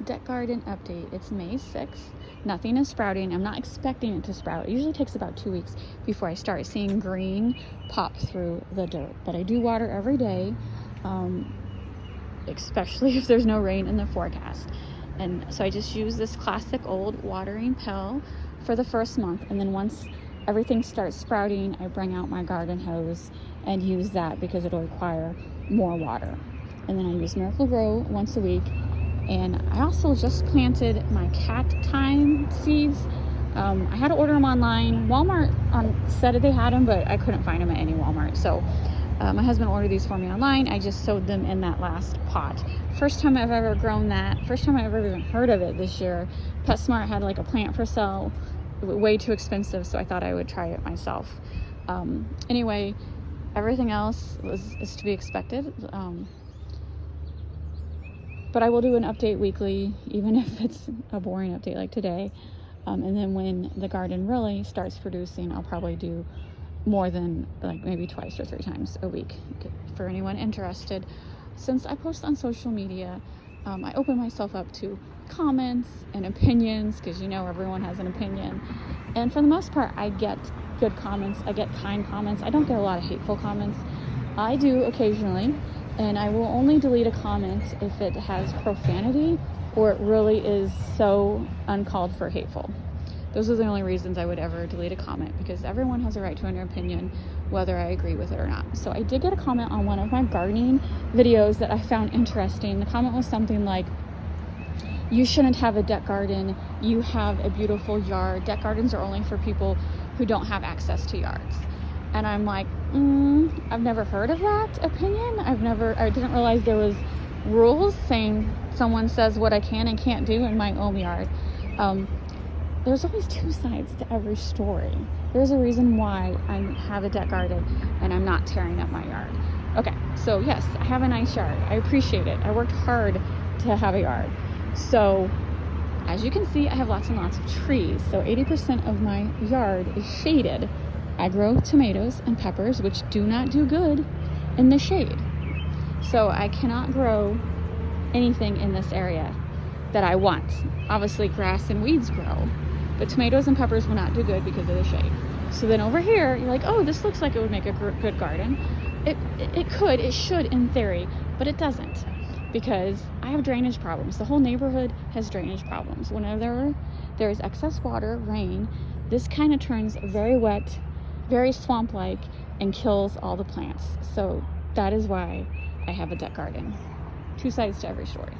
deck garden update. It's May 6th. Nothing is sprouting. I'm not expecting it to sprout. It usually takes about 2 weeks before I start seeing green pop through the dirt. But I do water every day, especially if there's no rain in the forecast. And so I just use this classic old watering pail for the first month. And then once everything starts sprouting, I bring out my garden hose and use that because it'll require more water. And then I use Miracle Grow once a week. And I also just planted my cat thyme seeds. I had to order them online. Walmart said they had them, but I couldn't find them at any Walmart. So my husband ordered these for me online. I just sowed them in that last pot. First time I've ever grown that. First time I've ever even heard of it this year. PetSmart had like a plant for sale. Way too expensive, so I thought I would try it myself. Anyway, everything else is to be expected. But I will do an update weekly, even if it's a boring update like today. And then when the garden really starts producing, I'll probably do more than like maybe 2 or 3 times a week for anyone interested. Since I post on social media, I open myself up to comments and opinions, because you know everyone has an opinion. And for the most part, I get good comments. I get kind comments. I don't get a lot of hateful comments. I do occasionally. And I will only delete a comment if it has profanity or it really is so uncalled for hateful. Those are the only reasons I would ever delete a comment, because everyone has a right to an opinion, whether I agree with it or not. So I did get a comment on one of my gardening videos that I found interesting. The comment was something like, "You shouldn't have a deck garden. You have a beautiful yard. Deck gardens are only for people who don't have access to yards." And I'm like, I've never heard of that opinion. I didn't realize there was rules saying someone says what I can and can't do in my own yard. There's always 2 sides to every story. There's a reason why I have a deck garden and I'm not tearing up my yard. Okay, so yes, I have a nice yard. I appreciate it. I worked hard to have a yard. So as you can see, I have lots and lots of trees. So 80% of my yard is shaded. I grow tomatoes and peppers, which do not do good in the shade. So I cannot grow anything in this area that I want. Obviously grass and weeds grow, but tomatoes and peppers will not do good because of the shade. So then over here, you're like, oh, this looks like it would make a good garden. It could, it should in theory, but it doesn't, because I have drainage problems. The whole neighborhood has drainage problems. Whenever there is excess water, rain, this kind of turns very wet, very swamp-like, and kills all the plants. So that is why I have a deck garden. 2 sides to every story.